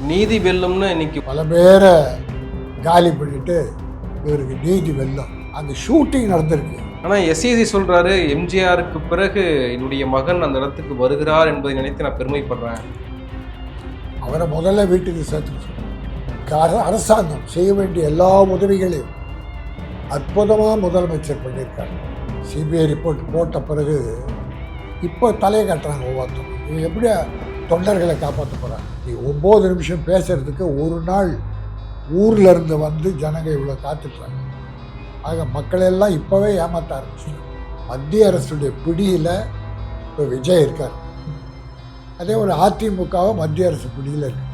நீதி வெல்லும்னு இன்னைக்கு பல பேரை காலி பண்ணிட்டு இவருக்கு நீதி வெல்லும். அந்த ஷூட்டிங் நடந்திருக்கு. ஆனால் எஸ்இசி சொல்றாரு, எம்ஜிஆருக்கு பிறகு என்னுடைய மகன் அந்த இடத்துக்கு வருகிறார் என்பதை நினைத்து நான் பெருமைப்படுறேன். அவரை முதல்ல வீட்டுக்கு சேர்த்து அரசாங்கம் செய்ய வேண்டிய எல்லா உதவிகளையும் அற்புதமாக முதலமைச்சர் பண்ணியிருக்காங்க. சிபிஐ ரிப்போர்ட் போட்ட பிறகு இப்போ தலையை கட்டுறாங்க ஒவ்வொருத்தரும். இவங்க எப்படியா தொண்டர்களை காப்பாற்ற போகிறாங்க? நீ 9 நிமிஷம் பேசுறதுக்கு ஒரு நாள் ஊரில் இருந்து வந்து ஜனங்க இவ்வளோ காத்துட்றாங்க. ஆக மக்களெல்லாம் இப்போவே ஏமாற்ற ஆரம்பிச்சிட்டாங்க. மத்திய அரசுடைய பிடியில் இப்போ விஜய் இருக்கார். அதே ஒரு அதிமுகவும் மத்திய அரசு பிடியில் இருக்கு.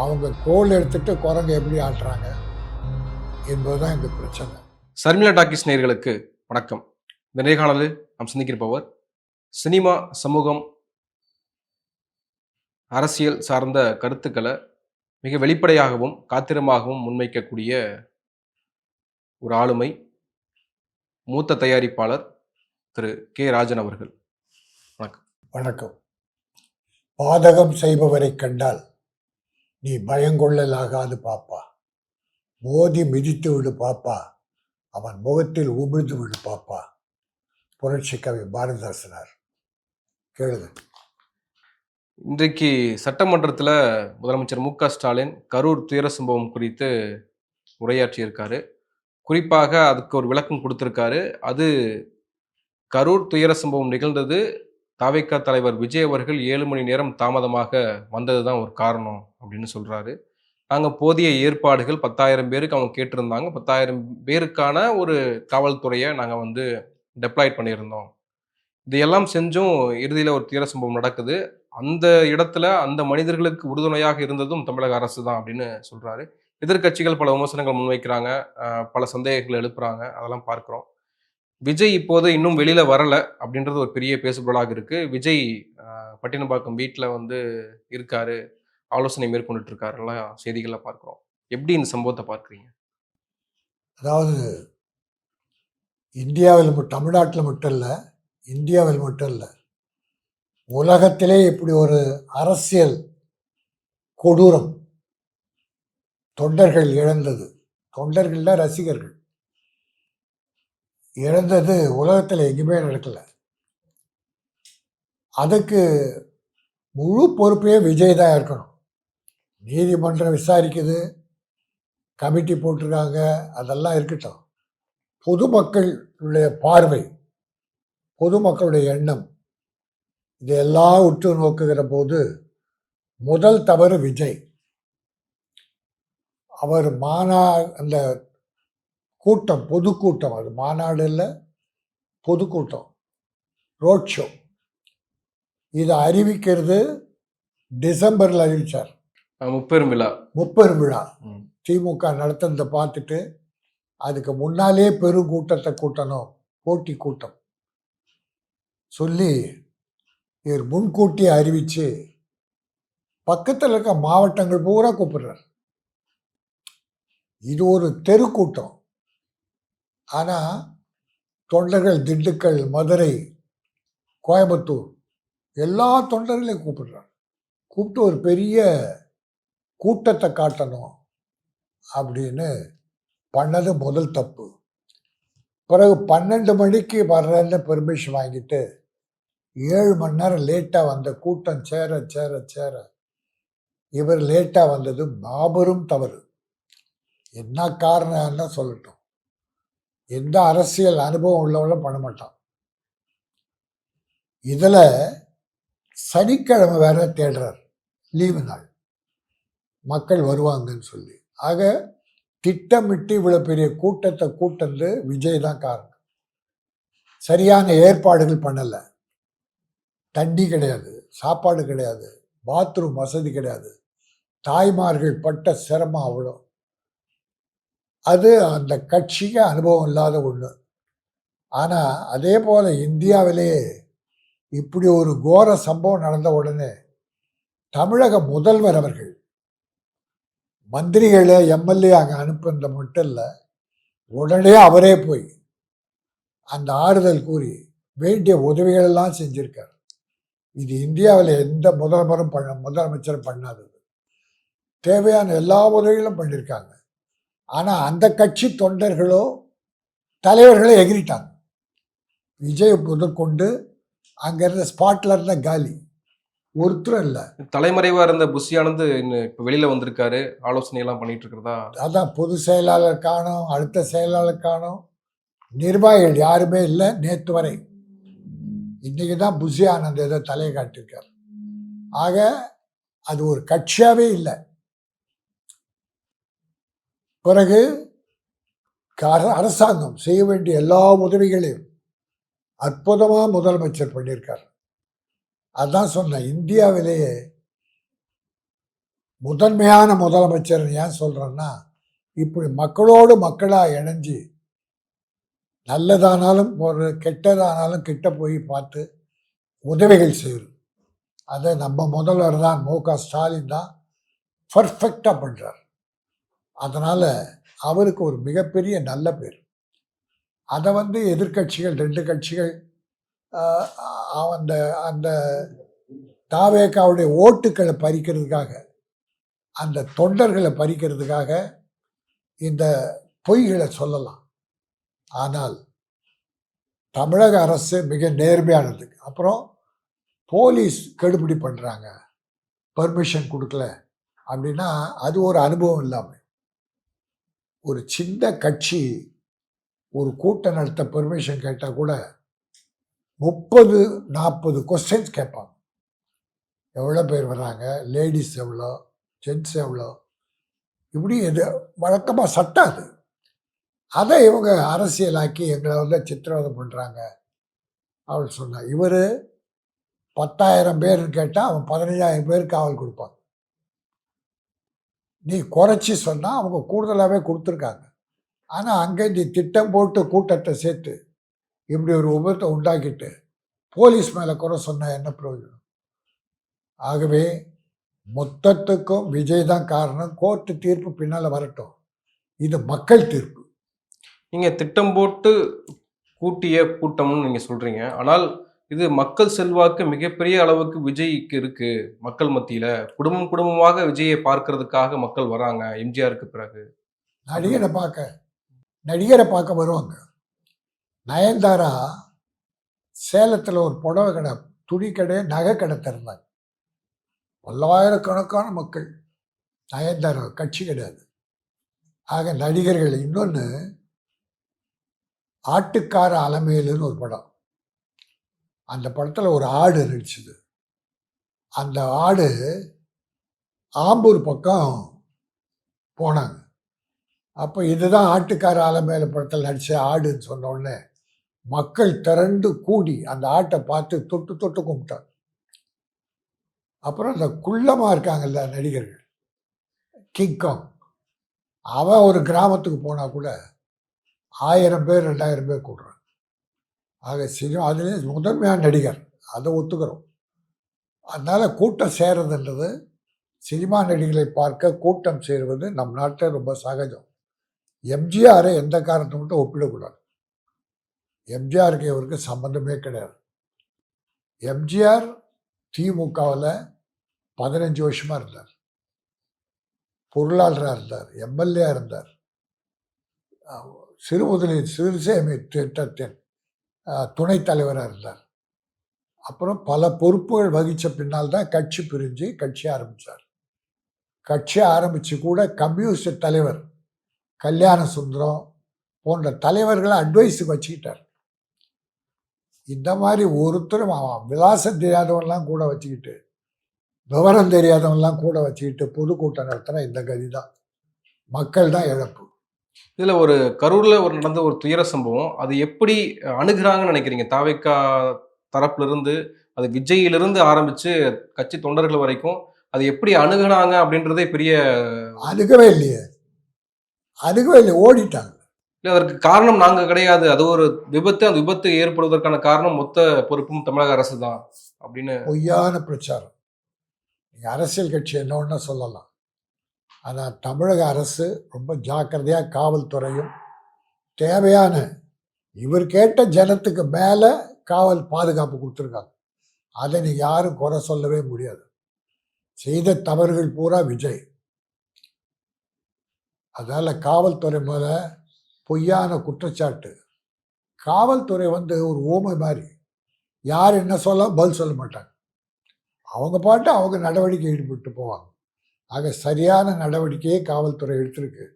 அவங்க கோல் எடுத்துட்டு குரங்க எப்படி ஆட்டுறாங்க என்பதுதான் இந்த பிரச்சனை. சர்மிளா டாக்கீஸ் நேயர்களுக்கு வணக்கம். இந்த நேர்காணலில் நாம் சந்திக்கிருப்பவர் சினிமா, சமூகம், அரசியல் சார்ந்த கருத்துக்களை மிக வெளிப்படையாகவும் காத்திரமாகவும் முன்வைக்கக்கூடிய ஒரு ஆளுமை, மூத்த தயாரிப்பாளர் திரு கே ராஜன் அவர்கள். வணக்கம். வணக்கம். பாதகம் செய்பவரை கண்டால் நீ பயங்கொள்ளலாகாது பாப்பா, மோதி மிதித்து விடு பாப்பா, அவன் முகத்தில் உமிழ்ந்து விடு பாப்பா. புரட்சி கவி பாரதிதாசனார். கேளுங்க. இன்றைக்கு சட்டமன்றத்தில் முதலமைச்சர் மு.க. ஸ்டாலின் கரூர் துயர சம்பவம் குறித்து உரையாற்றியிருக்காரு. குறிப்பாக அதுக்கு ஒரு விளக்கம் கொடுத்திருக்காரு. அது கரூர் துயர சம்பவம் நிகழ்ந்தது தவிக தலைவர் விஜய் அவர்கள் 7 மணி நேரம் தாமதமாக வந்தது தான் ஒரு காரணம் அப்படின்னு சொல்றாரு. நாங்கள் போதிய ஏற்பாடுகள் 10,000 பேருக்கு அவங்க கேட்டிருந்தாங்க. 10,000 பேருக்கான ஒரு காவல்துறையை நாங்கள் டெப்ளாய்ட் பண்ணியிருந்தோம். இதையெல்லாம் செஞ்சும் இறுதியில் ஒரு துயர சம்பவம் நடக்குது. அந்த இடத்துல அந்த மனிதர்களுக்கு உறுதுணையாக இருந்ததும் தமிழக அரசு தான் அப்படின்னு சொல்றாரு. எதிர்கட்சிகள் பல விமர்சனங்கள் முன்வைக்கிறாங்க, பல சந்தேகங்கள் எழுப்புறாங்க, அதெல்லாம் பார்க்கிறோம். விஜய் இப்போது இன்னும் வெளியில வரல அப்படின்றது ஒரு பெரிய பேசுபொருளாக இருக்கு. விஜய் பட்டினப்பாக்கம் வீட்டில் இருக்காரு, ஆலோசனை மேற்கொண்டுட்டு இருக்காருலாம் செய்திகளை பார்க்கிறோம். எப்படி இந்த சம்பவத்தை பார்க்குறீங்க? அதாவது இந்தியாவில் தமிழ்நாட்டில் மட்டும் இல்லை, இந்தியாவில் மட்டும் இல்லை, உலகத்திலே இப்படி ஒரு அரசியல் கொடூரம் தொண்டர்கள் இழந்தது, தொண்டர்கள்ல ரசிகர்கள் இழந்தது உலகத்தில் எங்கேயுமே நடக்கல. அதுக்கு முழு பொறுப்பே விஜய் தான் இருக்கணும். நீதிமன்றம் விசாரிக்குது, கமிட்டி போட்டிருக்காங்க, அதெல்லாம் இருக்கட்டும். பொதுமக்களுடைய பார்வை, பொதுமக்களுடைய எண்ணம், இதெல்லாம் உற்று நோக்குகிற போது முதல் தவறு விஜய். அவர் அந்த கூட்டம், பொதுக்கூட்டம், அது மாநாடு இல்லை, பொதுக்கூட்டம், ரோட் ஷோ, இதை அறிவிக்கிறது டிசம்பரில் அறிவித்தார். முப்பெரும் விழா திமுக நடத்துறதை பார்த்துட்டு அதுக்கு முன்னாலே பெருங்கூட்டத்தை கூட்டணும், போட்டி கூட்டம் சொல்லி இவர் முன்கூட்டி அறிவித்து பக்கத்தில் இருக்க மாவட்டங்கள் பூரா கூப்பிடுறார். இது ஒரு தெருக்கூட்டம். ஆனால் தொண்டர்கள் திண்டுக்கல், மதுரை, கோயம்புத்தூர் எல்லா தொண்டர்களையும் கூப்பிடுறார். கூப்பிட்டு ஒரு பெரிய கூட்டத்தை காட்டணும் அப்படின்னு பண்ணது முதல் தப்பு. பிறகு 12 மணிக்கு வர்றேன்னு பெர்மிஷன் வாங்கிட்டு 7 மணி நேரம் லேட்டாக வந்த கூட்டம் சேர சேர சேர இவர் லேட்டாக வந்தது மாபெரும் தவறு. என்ன காரணம்னா சொல்லட்டும். எந்த அரசியல் அனுபவம் உள்ளவங்களும் பண்ண மாட்டான். இதில் சனிக்கிழமை வேற தேடுறார், லீவு நாள், மக்கள் வருவாங்கன்னு சொல்லி. ஆக திட்டமிட்டு இவ்வளோ பெரிய கூட்டத்தை கூட்டந்து விஜய் தான் காரணம். சரியான ஏற்பாடுகள் பண்ணலை. தண்ணி கிடையாது, சாப்பாடு கிடையாது, பாத்ரூம் வசதி கிடையாது. தாய்மார்கள் பட்ட சிரமம் அவ்வளோ. அது அந்த கட்சிக்கு அனுபவம் இல்லாத ஒன்று. ஆனால் அதே போல் இந்தியாவிலேயே இப்படி ஒரு கோர சம்பவம் நடந்த உடனே தமிழக முதல்வர் அவர்கள் மந்திரிகளை, எம்எல்ஏ அங்கே அனுப்புறது மட்டும் இல்லை, உடனே அவரே போய் அந்த ஆறுதல் கூறி வேண்டிய உதவிகளெல்லாம் செஞ்சிருக்கார். இது இந்தியாவில் எந்த முதலமைச்சரும் பண்ணாதது. தேவையான எல்லா உதவிகளும் பண்ணியிருக்காங்க. ஆனால் அந்த கட்சி தொண்டர்களோ தலைவர்களோ எகிரிட்டாங்க. விஜய் முதற்கொண்டு அங்கேருந்து ஸ்பாட்டில் இருந்த காலி, ஒருத்தரும் இல்லை. தலைமறைவா இருந்த புஷி ஆனந்த் இப்ப வெளியில வந்திருக்காரு, ஆலோசனை எல்லாம் பண்ணிட்டு இருக்கிறதா. அதான் பொதுச் செயலாளர் காணோம், அடுத்த செயலாளர் காணோம், நிர்வாகிகள் யாருமே இல்லை நேற்று வரை. இன்னைக்கு தான் புஷி ஆனந்த் ஏதோ தலையை காட்டியிருக்கார். ஆக அது ஒரு கட்சியாகவே இல்லை. பிறகு அரசாங்கம் செய்ய வேண்டிய எல்லா உதவிகளையும் அற்புதமாக முதலமைச்சர் பண்ணியிருக்கார். அதான் சொன்னேன், இந்தியாவிலேயே முதன்மையான முதலமைச்சர் ஏன் சொல்கிறேன்னா, இப்படி மக்களோடு மக்களாக இணைஞ்சு நல்லதானாலும் ஒரு கெட்டதானாலும் கிட்ட போய் பார்த்து உதவிகள் செய்யுது. அதை நம்ம முதல்வர் தான் மு.க. ஸ்டாலின் தான் பர்ஃபெக்டாக பண்ணுறார். அதனால் அவருக்கு ஒரு மிகப்பெரிய நல்ல பேர். அதை எதிர்கட்சிகள் 2 கட்சிகள் அந்த அந்த தாவேக்காவுடைய ஓட்டுக்களை பறிக்கிறதுக்காக, அந்த தொண்டர்களை பறிக்கிறதுக்காக இந்த பொய்களை சொல்லலாம். ஆனால் தமிழக அரசு மிக நேர்மையானது. அப்புறம் போலீஸ் கெடுபிடி பண்ணுறாங்க, பர்மிஷன் கொடுக்கல அப்படின்னா அது ஒரு அனுபவம் இல்லாமல். ஒரு சின்ன கட்சி ஒரு கூட்டம் நடத்த பெர்மிஷன் கேட்டால் கூட 30-40 கொஸ்டின்ஸ் கேட்பாங்க. எவ்வளோ பேர் வர்றாங்க, லேடிஸ் எவ்வளோ, ஜென்ட்ஸ் எவ்வளோ, இப்படி எது வழக்கமாக சட்டம் அது. அதை இவங்க அரசியலாக்கி எங்களை சித்திரவதை பண்ணுறாங்க அவள் சொன்னார். இவர் 10,000 பேர்னு கேட்டால் அவன் 15,000 பேர் காவல் கொடுப்பாங்க. நீ குறைச்சி சொன்னால் அவங்க கூடுதலாகவே கொடுத்துருக்காங்க. ஆனால் அங்கே நீ திட்டம் போட்டு கூட்டத்தை சேர்த்து இப்படி ஒரு விபத்தை உண்டாக்கிட்டு போலீஸ் மேலே குறை சொன்ன என்ன பிரயோஜனம்? ஆகவே மொத்தத்துக்கும் விஜய் தான் காரணம். கோர்ட்டு தீர்ப்பு பின்னால் வரட்டும், இது மக்கள் தீர்ப்பு. நீங்கள் திட்டம் போட்டு கூட்டிய கூட்டம்னு நீங்கள் சொல்கிறீங்க. ஆனால் இது மக்கள் செல்வாக்கு மிகப்பெரிய அளவுக்கு விஜய்க்கு இருக்கு. மக்கள் மத்தியில் குடும்பம் குடும்பமாக விஜயை பார்க்கறதுக்காக மக்கள் வராங்க எம்ஜிஆருக்கு பிறகு. நடிகரை பார்க்க வருவாங்க. நயன்தாரா சேலத்தில் ஒரு புடவை கடை, துணி கடை, நகை கடை திறந்தாங்க. பல்லாயிரக்கணக்கான மக்கள். நயன்தாரா கட்சி கிடையாது. ஆக நடிகர்கள். இன்னொன்று, ஆட்டுக்கார அலமேலுன்னு ஒரு படம். அந்த படத்தில் ஒரு ஆடு நடிச்சுது. அந்த ஆடு ஆம்பூர் பக்கம் போனாங்க. அப்போ இதுதான் ஆட்டுக்கார அலமேலு படத்தில் நடித்த ஆடுன்னு சொன்ன உடனே மக்கள் திரண்டு கூடி அந்த ஆட்டை பார்த்து தொட்டு தொட்டு கும்பிட்டாங்க. அப்புறம் இந்த குள்ளமாக இருக்காங்கல்ல நடிகர்கள், கிங்காங், அவன் ஒரு கிராமத்துக்கு போனால் கூட 1000 பேர் 2000 பேர் கூடுறான். ஆக சினிமா அதுலேயே முதன்மையான நடிகர், அதை ஒத்துக்கிறோம். அதனால் கூட்டம் சேருதுன்றது, சினிமா நடிகர்களை பார்க்க கூட்டம் சேருவது நம் நாட்டில் ரொம்ப சகஜம். எம்ஜிஆரை எந்த காரணத்தை மட்டும் ஒப்பிடக்கூடாது. எம்ஜிஆருக்கு இவருக்கு சம்பந்தமே கிடையாது. எம்ஜிஆர் திமுகவில் 15 வருஷமாக இருந்தார், பொருளாளராக இருந்தார், எம்எல்ஏ இருந்தார், சிறுசேமி திட்டத்தின் துணைத் தலைவராக இருந்தார். அப்புறம் பல பொறுப்புகள் வகித்த பின்னால் தான் கட்சி பிரிஞ்சு கட்சி ஆரம்பித்தார். கட்சி ஆரம்பித்து கூட கம்யூனிஸ்ட் தலைவர் கல்யாண சுந்தரம் போன்ற தலைவர்களை அட்வைஸுக்கு வச்சுக்கிட்டார். இந்த மாதிரி ஒருத்தரும் விலாசம் தெரியாதவன்லாம் கூட வச்சுக்கிட்டு, விவரம் தெரியாதவன்லாம் கூட வச்சுக்கிட்டு பொதுக்கூட்டம் நடத்தினா இந்த கதி தான். மக்கள் தான் இழப்பு. இதில் ஒரு கரூரில் நடந்த ஒரு துயர சம்பவம், அது எப்படி அணுகுறாங்கன்னு நினைக்கிறீங்க? தாவேக்கா தரப்பிலிருந்து, அது விஜயிலிருந்து ஆரம்பித்து கட்சி தொண்டர்கள் வரைக்கும் அது எப்படி அணுகுனாங்க அப்படின்றதே பெரிய. அணுகவே இல்லையே, ஓடிட்டாங்க. இல்லை, அதற்கு காரணம் நாங்கள் கிடையாது, அது ஒரு விபத்து, அந்த விபத்து ஏற்படுவதற்கான காரணம் மொத்த பொறுப்பும் தமிழக அரசு தான் அப்படின்னு பொய்யான பிரச்சாரம். நீங்கள் அரசியல் கட்சி என்னொன்னா சொல்லலாம், ஆனால் தமிழக அரசு ரொம்ப ஜாக்கிரதையாக காவல்துறையும் தேவையான இவர் கேட்ட ஜனத்துக்கு மேலே காவல் பாதுகாப்பு கொடுத்துருக்காங்க. அதை நீ யாரும் குறை சொல்லவே முடியாது. செய்த தவறுகள் பூரா விஜய். அதனால் காவல்துறை மேலே பொய்யான குற்றச்சாட்டு. காவல்துறை ஒரு ஊமை மாதிரி, யார் என்ன சொல்ல பதில் சொல்ல மாட்டாங்க. அவங்க பாட்டு அவங்க நடவடிக்கை ஈடுபட்டு போவாங்க. ஆக சரியான நடவடிக்கையை காவல்துறை எடுத்திருக்கு.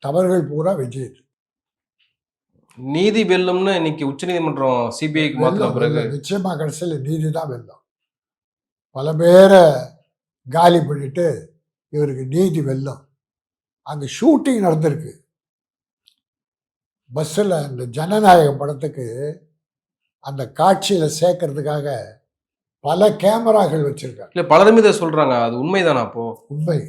தவறுகள் பூரா விஜய். நீதி வெல்லும்னு இன்னைக்கு உச்சநீதிமன்றம் சிபிஐக்கு மாத்தின வெல்லும் பிறகு வெல்லும் நிச்சயமாக கடைசியில் நீதி தான் வெல்லும். பல பேரை காலி பண்ணிட்டு இவருக்கு நீதி வெல்லும். அங்கே ஷூட்டிங் நடந்திருக்கு பஸ்ஸில். இந்த ஜனநாயகம் படத்துக்கு அந்த காட்சியில் சேர்க்கறதுக்காக பல கேமராக்கள் வச்சிருக்காங்க. இல்ல பலருமே இதை சொல்றாங்க. அது உண்மைதானா அப்போ? உண்மை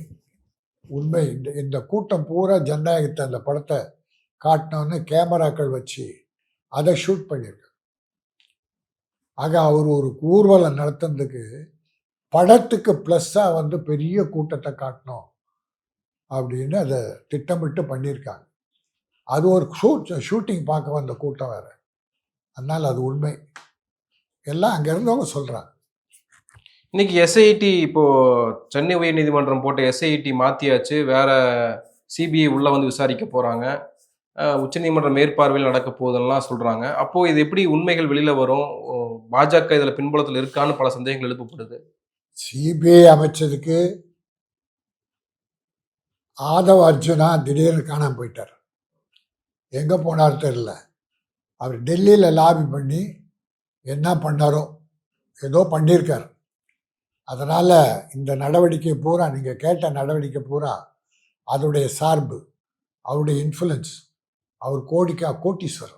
உண்மை. இந்த கூட்டம் பூரா ஜனநாயகத்தை அந்த படத்தை காட்டினோன்னு கேமராக்கள் வச்சு அதை ஷூட் பண்ணியிருக்காங்க. ஆக அவர் ஒரு ஊர்வலம் நடத்துறதுக்கு படத்துக்கு ப்ளஸ்ஸாக பெரிய கூட்டத்தை காட்டணும் அப்படின்னு அதை திட்டமிட்டு பண்ணியிருக்காங்க. அது ஒரு ஷூட்டிங் பார்க்க வந்த கூட்டம் வேறு. அதனால் அது உண்மை. எல்லாம் அங்கே இருந்தவங்க சொல்கிறாங்க. இன்னைக்கு எஸ்ஐடி இப்போ சென்னை உயர்நீதிமன்றம் போட்ட எஸ்ஐடி மாத்தியாச்சு. வேற சிபிஐ உள்ள வந்து விசாரிக்க போறாங்க. உச்சநீதிமன்ற மேற்பார்வையில் நடக்க போகுதுன்னெலாம் சொல்றாங்க. அப்போ இது எப்படி உண்மைகள் வெளியில வரும்? பாஜக இதுல பின்புலத்தில் இருக்கான்னு பல சந்தேகங்கள் எழுப்பப்படுது. சிபிஐ அமைச்சதுக்கு ஆதவ் அர்ஜுனா திடீர்னு காணாமல் போயிட்டார். எங்கே போனார் தெரியல. அவர் டெல்லியில் லாபி பண்ணி என்ன பண்ணாரோ ஏதோ பண்ணியிருக்கார். அதனால் இந்த நடவடிக்கை பூரா, நீங்கள் கேட்ட நடவடிக்கை பூரா அதோடைய சார்பு, அவருடைய இன்ஃப்ளூயன்ஸ், அவர் கோட்டீஸ்வரர்,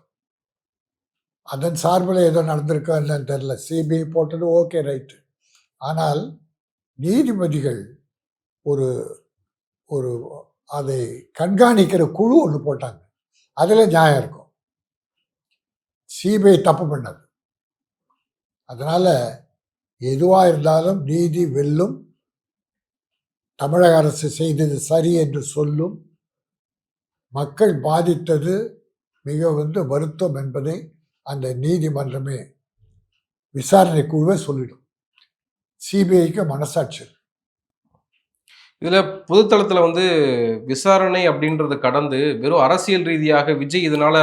அதன் சார்பில் ஏதோ நடந்திருக்கோ என்னன்னு தெரில. சிபிஐ போட்டது ஓகே ரைட்டு. ஆனால் நீதிபதிகள் ஒரு ஒரு அதை கண்காணிக்கிற குழு ஒன்று போட்டாங்க. அதில் நியாயம் இருக்கும். சிபிஐ தப்பு பண்ணது. அதனால் எதுவாக இருந்தாலும் நீதி வெல்லும். தமிழக அரசு செய்தது சரி என்று சொல்லும். மக்கள் பாதித்தது மிக வருத்தம் என்பதை அந்த நீதிமன்றமே, விசாரணை குழுவே சொல்லிடும். சிபிஐக்கு மனசாட்சி. இதுல பொதுத்தளத்துல விசாரணை அப்படின்றது கடந்து வெறும் அரசியல் ரீதியாக விஜய் இதனால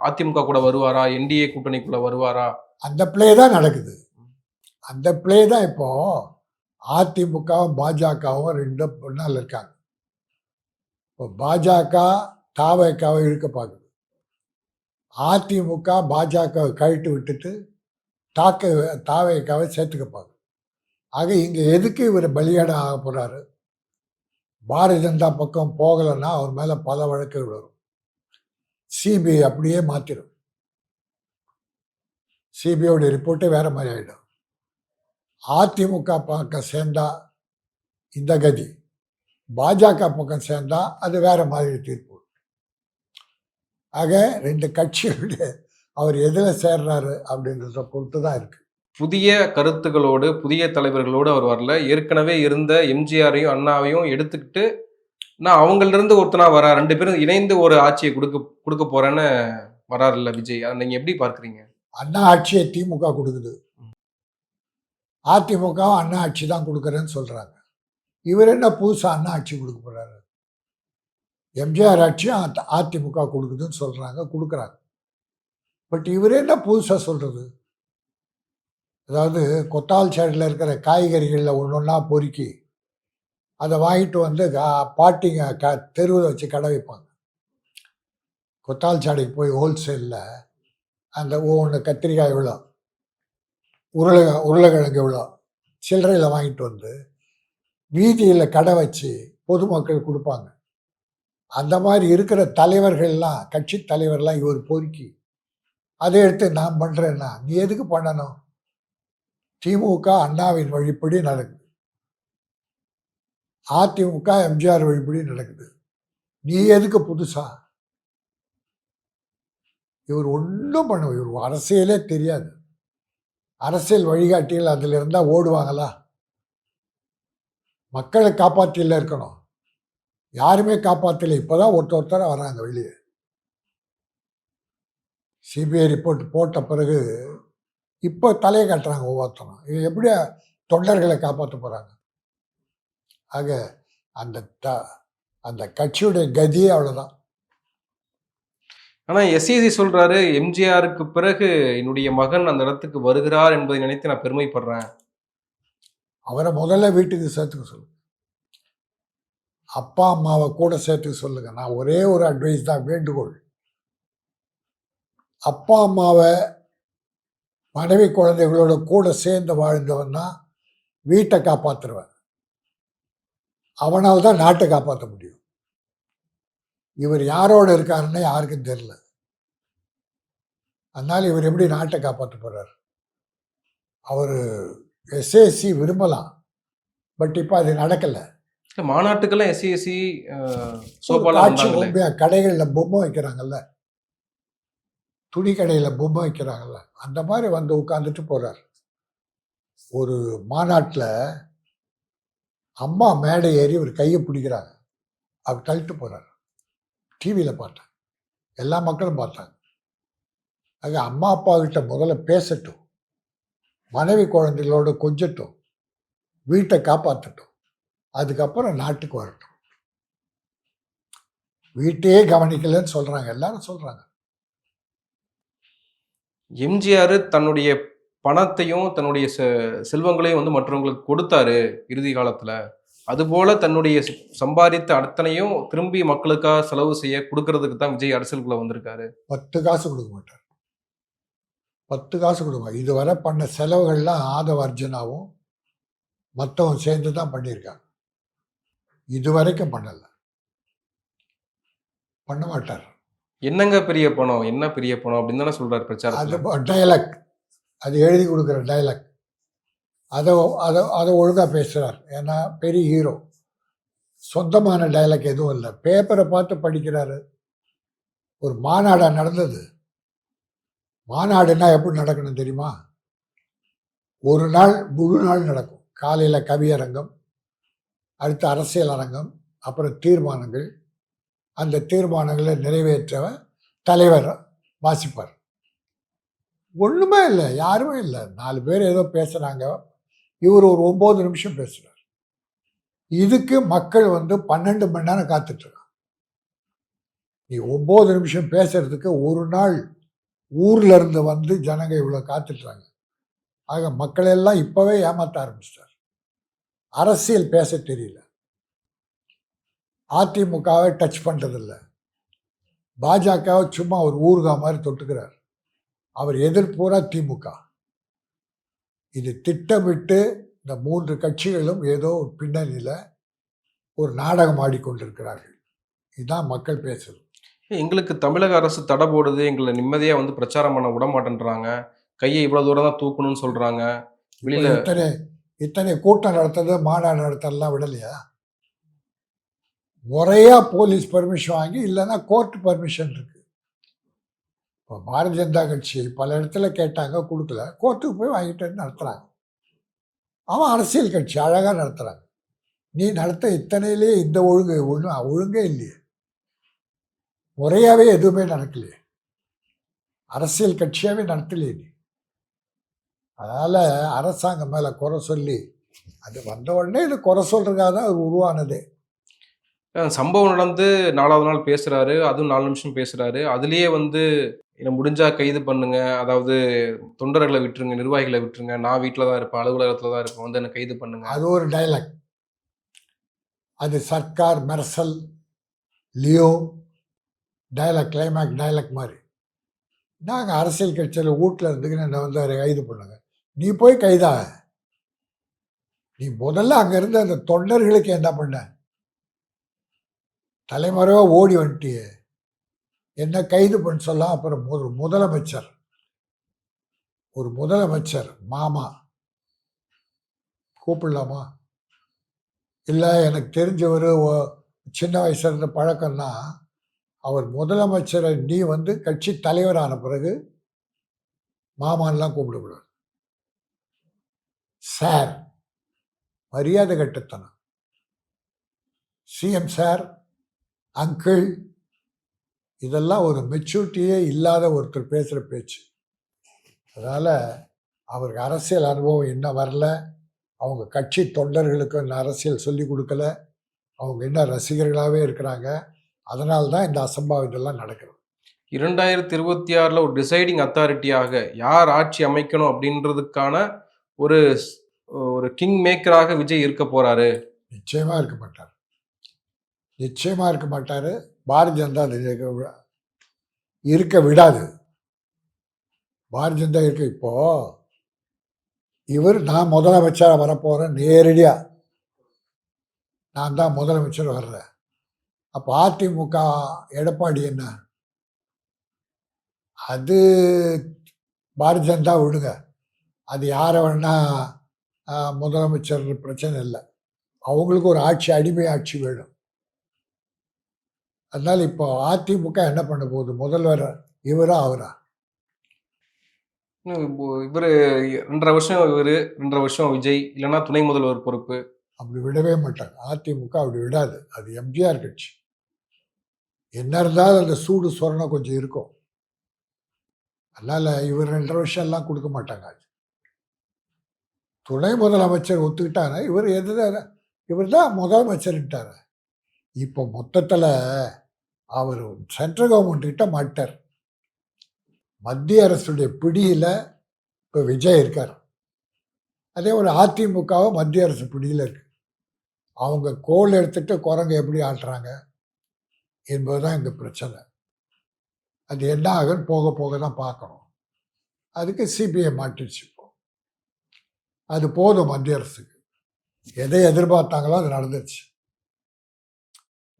அதிமுக கூட வருவாரா, என்டிஏ கூட்டணிக்குள்ள வருவாரா, அந்த பிளே தான் நடக்குது. அந்த பிளே தான் இப்போ அதிமுகவும் பாஜகவும் ரெண்டு பொண்ணால் இருக்காங்க. இப்போ பாஜக தாவேக்காவை இழுக்க பார்க்குது. அதிமுக பாஜகவை கழட்டி விட்டுட்டு தாவேக்காவை சேர்த்துக்க பார்க்குது. ஆக இங்கே எதுக்கு இவர் பலியாட ஆக போகிறாரு? பாரதிய ஜனதா பக்கம் போகலைன்னா அவர் மேலே பல வழக்குகள் வரும். சிபிஐ அப்படியே மாற்றிடும். சிபிஐயோட ரிப்போர்ட்டே வேற மாதிரி ஆகிடும். அதிமுக பக்கம் சேர்ந்தா இந்த கதி, பாஜக பக்கம் சேர்ந்தா அது வேற மாதிரி தீர்ப்பு. ஆக ரெண்டு கட்சிகளுடைய அவர் எதில் சேர்றாரு அப்படின்றத பொறுத்து தான் இருக்கு. புதிய கருத்துக்களோடு புதிய தலைவர்களோடு அவர் வரல. ஏற்கனவே இருந்த எம்ஜிஆரையும் அண்ணாவையும் எடுத்துக்கிட்டு நான் அவங்களிருந்து ஒருத்தனா வரா, ரெண்டு பேரும் இணைந்து ஒரு ஆட்சியை கொடுக்க போறேன்னு வராருல்ல விஜய். அதை நீங்க எப்படி பார்க்குறீங்க? அண்ணா ஆட்சியை திமுக கொடுக்குது, அதிமுக அண்ணா ஆட்சி தான் கொடுக்குறேன்னு சொல்றாங்க. இவர் என்ன புதுசா அண்ணா ஆட்சி கொடுக்க போறாரு? எம்ஜிஆர் ஆட்சியும் அதிமுக கொடுக்குதுன்னு சொல்றாங்க, கொடுக்குறாங்க. பட் இவர் என்ன புதுசா சொல்றது? அதாவது கொத்தால் சைடில் இருக்கிற காய்கறிகளில் ஒன்று ஒன்றா பொறுக்கி அதை வாங்கிட்டு பாட்டிங்க தெருவில் வச்சு கடை வைப்பாங்க. கொத்தால் சாடைக்கு போய் ஹோல்சேலில் அந்த ஒவ்வொன்று கத்திரிக்காய் எவ்வளோ, உருளைக்கிழங்கு எவ்வளோ சில்லறையில் வாங்கிட்டு வீதியில் கடை வச்சு பொதுமக்கள் கொடுப்பாங்க. அந்த மாதிரி இருக்கிற தலைவர்கள்லாம், கட்சி தலைவர்லாம் இவர் பொறுக்கி அதை எடுத்து நான் பண்ணுறேன்னா நீ எதுக்கு பண்ணணும்? திமுக அண்ணாவின் வழிப்படி நடக்குது, அதிமுக எம்ஜிஆர் வழிப்படி நடக்குது. நீ எதுக்கு புதுசா? இவர் ஒன்றும் பண்ண, இவர் அரசியலே தெரியாது. அரசியல் வழிகாட்டிகள் அதில் இருந்தால் ஓடுவாங்களா? மக்களை காப்பாற்றில இருக்கணும். யாருமே காப்பாற்றலை. இப்போதான் ஒருத்தராக வராங்க வெளியே. சிபிஐ ரிப்போர்ட் போட்ட பிறகு இப்போ தலையை காட்டுறாங்க ஒவ்வொருத்தரும். இது எப்படி தொண்டர்களை காப்பாற்ற போகிறாங்க? ஆக அந்த கட்சியுடைய கதியே அவ்வளோதான். ஆனா எஸ்இசி சொல்றாரு, எம்ஜிஆருக்கு பிறகு என்னுடைய மகன் அந்த இடத்துக்கு வருகிறார் என்பதை நினைத்து நான் பெருமைப்படுறேன். அவரை முதல்ல வீட்டுக்கு சேர்த்துக்க சொல்லுங்க. அப்பா அம்மாவை கூட சேர்த்துக்க சொல்லுங்க. நான் ஒரே ஒரு அட்வைஸ் தான், வேண்டுகோள். அப்பா அம்மாவை மனைவி குழந்தைகளோட கூட சேர்ந்து வாழ்ந்தவன்னா வீட்டை காப்பாற்றுருவேன். அவனால் தான் நாட்டை காப்பாற்ற முடியும். இவர் யாரோட இருக்காருன்னு யாருக்கும் தெரியல. அதனால இவர் எப்படி நாட்டை காப்பாற்ற போறார்? அவர் எஸ்ஏசி விரும்பலாம், பட் இப்போ அது நடக்கலை. மாநாட்டுக்கெல்லாம் எஸ்இசி ஒரு சோபாலாம் காட்சி வந்தாங்களே. பொம்மையா கடைகளில் பொம்மை வைக்கிறாங்கல்ல, துணி கடையில் பொம்மை வைக்கிறாங்கல்ல, அந்த மாதிரி வந்து உட்காந்துட்டு போறார். ஒரு மாநாட்டில் அம்மா மேடை ஏறி ஒரு கையை பிடிக்கிறாங்க, அவர் தள்ளிட்டு போறார். டிவியில் பார்த்தேன், எல்லா மக்களும் பார்த்தாங்க. ஆக அம்மா அப்பா கிட்ட முதல்ல பேசட்டும், மனைவி குழந்தைகளோட கொஞ்சட்டும், வீட்டை காப்பாற்றட்டும், அதுக்கப்புறம் நாட்டுக்கு வரட்டும். வீட்டையே கவனிக்கலன்னு சொல்றாங்க, எல்லாரும் சொல்றாங்க. எம்ஜிஆர் தன்னுடைய பணத்தையும் தன்னுடைய செல்வங்களையும் வந்து மற்றவங்களுக்கு கொடுத்தாரு இறுதி காலத்துல. அதுபோல தன்னுடைய சம்பாதித்த அத்தனையும் திரும்பி மக்களுக்காக செலவு செய்ய கொடுக்கறதுக்கு தான் விஜய் அரசியலுக்குள்ள வந்திருக்காரு. 10 காசு கொடுக்க மாட்டார். 10 காசு கொடுக்க. இதுவரை பண்ண செலவுகள்லாம் ஆதவ அர்ஜுனாவும் மற்றவங்க சேர்ந்து தான் பண்ணியிருக்காங்க. இதுவரைக்கும் பண்ணல, பண்ண மாட்டார். என்னங்க பெரிய பணம், என்ன பெரிய பணம் அப்படின்னு தானே சொல்றாரு அது பிரச்சாரத்துல. டைலாக், அது எழுதி கொடுக்குற டைலாக், அதை அதை அதை ஒழுங்காக பேசுகிறார். ஏன்னா பெரிய ஹீரோ. சொந்தமான டைலாக் எதுவும் இல்லை, பேப்பரை பார்த்து படிக்கிறாரு. ஒரு மாநாடா நடந்தது? மாநாடுன்னா எப்படி நடக்கணும் தெரியுமா? ஒரு நாள் முழு நாள் நடக்கும். காலையில் கவியரங்கம், அடுத்து அரசியல் அரங்கம், அப்புறம் தீர்மானங்கள். அந்த தீர்மானங்களை நிறைவேற்றவன் தலைவர் வாசிப்பார். ஒன்றுமே இல்லை, யாருமே இல்லை. 4 பேர் ஏதோ பேசுகிறாங்க, இவர் ஒரு 9 நிமிஷம் பேசுகிறார். இதுக்கு மக்கள் வந்து 12 மணி நேரம் காத்துட்ருக்காங்க. நீ 9 நிமிஷம் பேசுறதுக்கு ஒரு நாள் ஊர்ல இருந்து வந்து ஜனங்க இவ்வளோ காத்துட்றாங்க. ஆக மக்கள் எல்லாம் இப்பவே ஏமாற்ற ஆரம்பிச்சிட்டார். அரசியல் பேச தெரியல, அதிமுகவை டச் பண்ணுறதில்ல, பாஜகவை சும்மா ஒரு ஊர்கா மாதிரி தொட்டுக்கிறார். அவர் எதிர்ப்பூரா திமுக. இது திட்டமிட்டு இந்த 3 கட்சிகளும் ஏதோ ஒரு பின்னணியில் ஒரு நாடகம் ஆடிக்கொண்டிருக்கிறார்கள். இதுதான் மக்கள் பேசுறது. எங்களுக்கு தமிழக அரசு தடை போடுது, எங்களை நிம்மதியா வந்து பிரச்சாரம் பண்ண விட மாட்டேன்றாங்க, கையை இவ்வளவு தூரம் தான் தூக்கணும்னு சொல்றாங்க. வெளியில இத்தனை இத்தனை கூட்டம் நடத்துறது, மாநாடு நடத்துறதுலாம் விடலையா? முறையா போலீஸ் பர்மிஷன் வாங்கி, இல்லைன்னா கோர்ட் பர்மிஷன் இருக்கு. இப்போ பாரதிய ஜனதா கட்சி பல இடத்துல கேட்டாங்க, கொடுக்கல, கோர்ட்டுக்கு போய் வாங்கிட்டு நடத்துறாங்க. அவன் அரசியல் கட்சி அழகா நடத்துறாங்க. நீ நடத்த இத்தனையிலேயே இந்த ஒழுங்கே இல்லையே, முறையாவே எதுவுமே நடக்கலையே, அரசியல் கட்சியாவே நடத்தலையே நீ. அதனால அரசாங்கம் மேல குறை சொல்லி, அது வந்த உடனே இது குறை சொல்றதுக்காக தான் அது உருவானதே. சம்பவம் நடந்து 4வது நாள் பேசுறாரு, அதுவும் 4 நிமிஷம் பேசுறாரு. அதுலயே வந்து என்ன முடிஞ்சா கைது பண்ணுங்க, அதாவது தொண்டர்களை விட்டுருங்க, நிர்வாகிகளை விட்டுருங்க, நான் வீட்டில் தான் இருப்பேன், அலுவலகத்தில் தான் இருப்பேன், வந்து என்ன கைது பண்ணுங்க. அது ஒரு டைலாக். அது Sarkar Mersal Leo dialogue, கிளைமேக் dialogue மாதிரி. நாங்கள் அரசியல் கட்சியில் வீட்டில் இருந்துக்கின்னு என்னை வந்து அவரை கைது பண்ணுங்க. நீ போய் கைதாக, நீ முதல்ல அங்கே இருந்த அந்த தொண்டர்களுக்கு என்ன பண்ண? தலைமறைவாக ஓடி வந்துட்டியே, என்ன கைது பண்ண சொல்லலாம். அப்புறம் ஒரு முதலமைச்சர் மாமா கூப்பிடலாமா? இல்லை, எனக்கு தெரிஞ்சவர் சின்ன வயசுல இருந்த பழக்கம்னா, அவர் முதலமைச்சரை நீ வந்து கட்சி தலைவரான பிறகு மாமான்லாம் கூப்பிடக்கூடாது. சார், மரியாதை கட்டுத்தனம். சிஎம் சார், அங்கிள், இதெல்லாம் ஒரு மெச்சூரிட்டியே இல்லாத ஒருத்தர் பேசுகிற பேச்சு. அதனால் அவருக்கு அரசியல் அனுபவம் இன்னும் வரல. அவங்க கட்சி தொண்டர்களுக்கு இன்னும் அரசியல் சொல்லி கொடுக்கல. அவங்க இன்னும் ரசிகர்களாகவே இருக்கிறாங்க. அதனால தான் இந்த அசம்பாவிதம்லாம் நடக்குது. 2026ல ஒரு டிசைடிங் அத்தாரிட்டியாக யார் ஆட்சி அமைக்கணும் அப்படின்றதுக்கான ஒரு ஒரு கிங் மேக்கராக விஜய் இருக்க போறாரு. நிச்சயமா இருக்க மாட்டார். நிச்சயமா இருக்க மாட்டாரு. பாரதிய ஜனதா அதை இருக்க விடாது. பாரதிய ஜனதா இருக்க இப்போ இவர் நான் முதலமைச்சராக வரப்போறேன், நேரடியா நான் தான் முதலமைச்சர் வர்றேன். அப்போ அதிமுக எடப்பாடி என்ன, அது பாரதிய ஜனதா விடுங்க, அது யாரை வேணா முதலமைச்சர் பிரச்சனை இல்லை. அவங்களுக்கு ஒரு ஆட்சி, அடிமை ஆட்சி வேணும். அதனால இப்போ அதிமுக என்ன பண்ண போகுது, முதல்வர் இவரா அவரா? இவரு 2.5 வருஷம் இவரு, 2.5 வருஷம் விஜய், இல்லைன்னா துணை முதல்வர் பொறுப்பு. அப்படி விடவே மாட்டாங்க. அதிமுக அப்படி விடாது. அது எம்ஜிஆர் கட்சி. என்ன இருந்தாலும் அந்த சூடு சொரணம் கொஞ்சம் இருக்கும். அதனால இவர் 2.5 வருஷம் எல்லாம் கொடுக்க மாட்டாங்க. துணை முதலமைச்சர் ஒத்துக்கிட்டாங்க. இவர் தான் முதலமைச்சர்ட்டாரு. இப்போ மொத்தத்தில் அவர் சென்ட்ரல் கவர்மெண்ட் கிட்ட மாட்டார். மத்திய அரசுடைய பிடியில் இப்போ விஜய் இருக்கார். அதே ஒரு அதிமுகவும் மத்திய அரசு பிடியில் இருக்கு. அவங்க கோல் எடுத்துட்டு குரங்கு எப்படி ஆட்டுறாங்க என்பதுதான் இங்கே பிரச்சனை. அது என்ன ஆகுன்னு போக போக தான் பார்க்கணும். அதுக்கு சிபிஐ மாட்டிடுச்சு. இப்போ அது போதும் மத்திய அரசுக்கு. எதை எதிர்பார்த்தாங்களோ அது நடந்துருச்சு.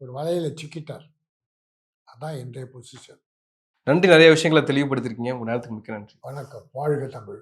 ஒரு வலையில் சிக்கிட்டார். அதான் இன்றைய பொசிஷன். நன்றி, நிறைய விஷயங்களை தெளிவுபடுத்திருக்கீங்க. உங்க நேரத்துக்கு மிக்க நன்றி. வணக்கம். வாழ்க தமிழ்.